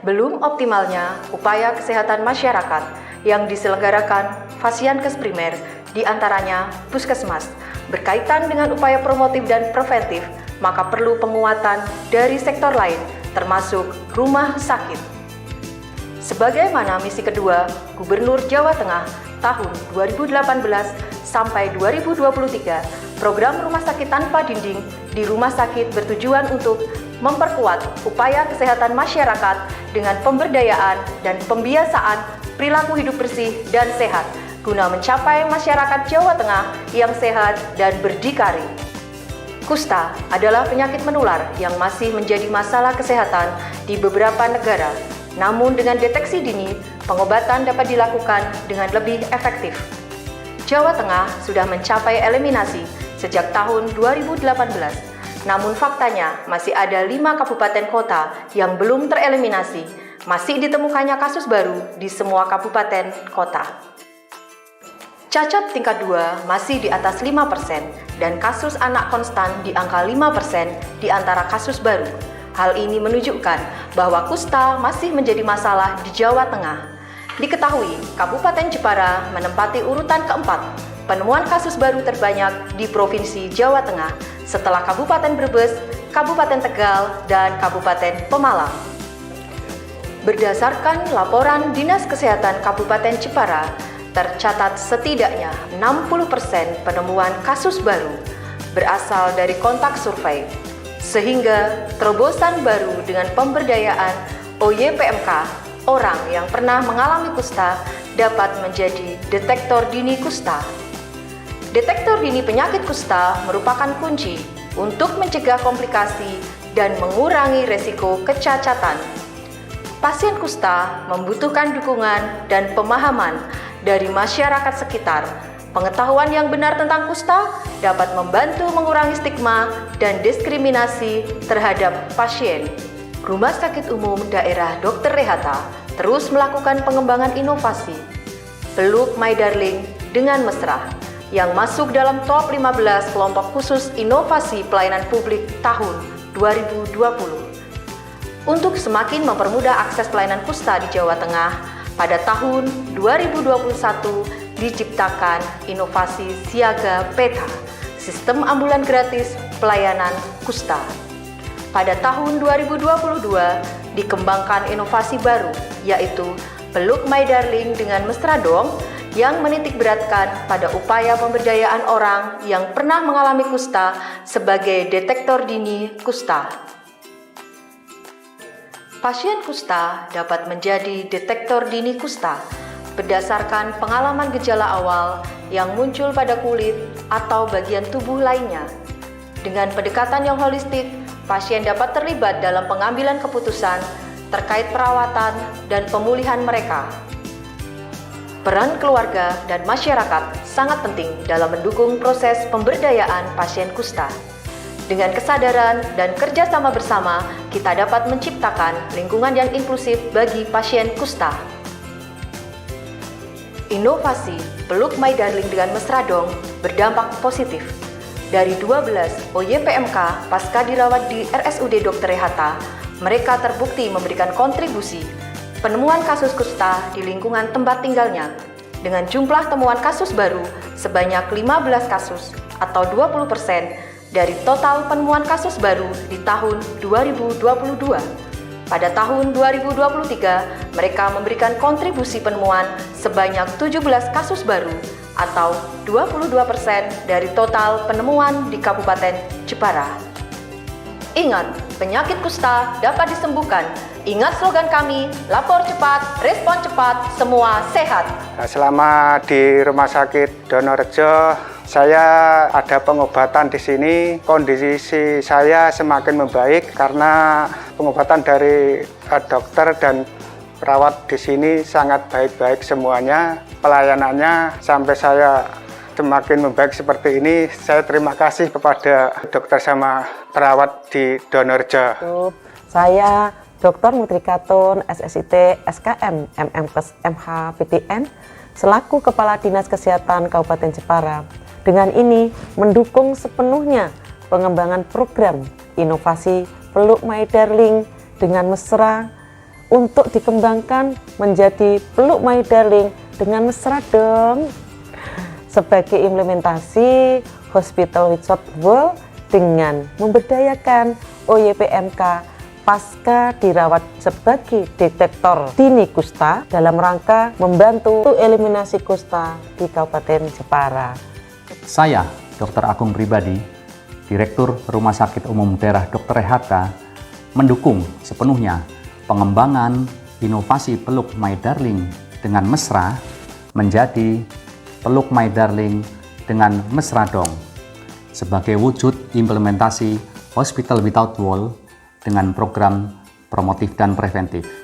Belum optimalnya upaya kesehatan masyarakat yang diselenggarakan Fasiankes primer, diantaranya Puskesmas, berkaitan dengan upaya promotif dan preventif, maka perlu penguatan dari sektor lain, termasuk rumah sakit. Sebagaimana misi kedua Gubernur Jawa Tengah tahun 2018 sampai 2023, program rumah sakit tanpa dinding di rumah sakit bertujuan untuk memperkuat upaya kesehatan masyarakat dengan pemberdayaan dan pembiasaan perilaku hidup bersih dan sehat guna mencapai masyarakat Jawa Tengah yang sehat dan berdikari. Kusta adalah penyakit menular yang masih menjadi masalah kesehatan di beberapa negara. Namun dengan deteksi dini, pengobatan dapat dilakukan dengan lebih efektif. Jawa Tengah sudah mencapai eliminasi sejak tahun 2018. Namun faktanya masih ada 5 kabupaten kota yang belum tereliminasi. Masih ditemukannya kasus baru di semua kabupaten kota. Cacat tingkat 2 masih di atas 5% dan kasus anak konstan di angka 5% di antara kasus baru. Hal ini menunjukkan bahwa kusta masih menjadi masalah di Jawa Tengah. Diketahui, Kabupaten Jepara menempati urutan keempat penemuan kasus baru terbanyak di Provinsi Jawa Tengah setelah Kabupaten Brebes, Kabupaten Tegal, dan Kabupaten Pemalang. Berdasarkan laporan Dinas Kesehatan Kabupaten Jepara, tercatat setidaknya 60% penemuan kasus baru berasal dari kontak survei, sehingga terobosan baru dengan pemberdayaan OYPMK orang yang pernah mengalami kusta dapat menjadi detektor dini kusta. Detektor dini penyakit kusta merupakan kunci untuk mencegah komplikasi dan mengurangi resiko kecacatan. Pasien kusta membutuhkan dukungan dan pemahaman dari masyarakat sekitar. Pengetahuan yang benar tentang kusta dapat membantu mengurangi stigma dan diskriminasi terhadap pasien. Rumah Sakit Umum Daerah Dr. Rehata terus melakukan pengembangan inovasi Peluk My Darling dengan mesra yang masuk dalam top 15 kelompok khusus inovasi pelayanan publik tahun 2020. Untuk semakin mempermudah akses pelayanan kusta di Jawa Tengah, pada tahun 2021 diciptakan inovasi Siaga Peta, sistem ambulan gratis pelayanan kusta. Pada tahun 2022 dikembangkan inovasi baru, yaitu Peluk My Darling dengan mesra dong, yang menitikberatkan pada upaya pemberdayaan orang yang pernah mengalami kusta sebagai detektor dini kusta. Pasien kusta dapat menjadi detektor dini kusta berdasarkan pengalaman gejala awal yang muncul pada kulit atau bagian tubuh lainnya. Dengan pendekatan yang holistik, pasien dapat terlibat dalam pengambilan keputusan terkait perawatan dan pemulihan mereka. Peran keluarga dan masyarakat sangat penting dalam mendukung proses pemberdayaan pasien kusta. Dengan kesadaran dan kerjasama bersama, kita dapat menciptakan lingkungan yang inklusif bagi pasien kusta. Inovasi Peluk My Darling dengan mesra dong berdampak positif. Dari 12 OYPMK pasca dirawat di RSUD Dr. Rehata, mereka terbukti memberikan kontribusi penemuan kasus kusta di lingkungan tempat tinggalnya dengan jumlah temuan kasus baru sebanyak 15 kasus atau 20% dari total penemuan kasus baru di tahun 2022. Pada tahun 2023, mereka memberikan kontribusi penemuan sebanyak 17 kasus baru atau 22% dari total penemuan di Kabupaten Jepara. Ingat, penyakit kusta dapat disembuhkan. Ingat slogan kami, lapor cepat, respon cepat, semua sehat. Selama di Rumah Sakit Donorejo, saya ada pengobatan di sini. Kondisi saya semakin membaik karena pengobatan dari dokter dan perawat di sini sangat baik-baik semuanya. Pelayanannya sampai saya semakin membaik seperti ini. Saya terima kasih kepada dokter sama perawat di Donorejo. Saya Dr. Mutrikatun, SSIT, SKM, MMKes, MHPTN, selaku Kepala Dinas Kesehatan Kabupaten Jepara. Dengan ini mendukung sepenuhnya pengembangan program inovasi Peluk My Darling dengan mesra untuk dikembangkan menjadi Peluk My Darling dengan mesra dong. Sebagai implementasi Hospital Without Wall dengan memberdayakan OYPMK pasca dirawat sebagai detektor dini kusta dalam rangka membantu eliminasi kusta di Kabupaten Jepara. Saya, Dr. Agung Pribadi, Direktur Rumah Sakit Umum Daerah Dr. Rehata, mendukung sepenuhnya pengembangan inovasi Peluk My Darling dengan mesra menjadi Peluk My Darling dengan mesra dong sebagai wujud implementasi Hospital Without Wall dengan program promotif dan preventif.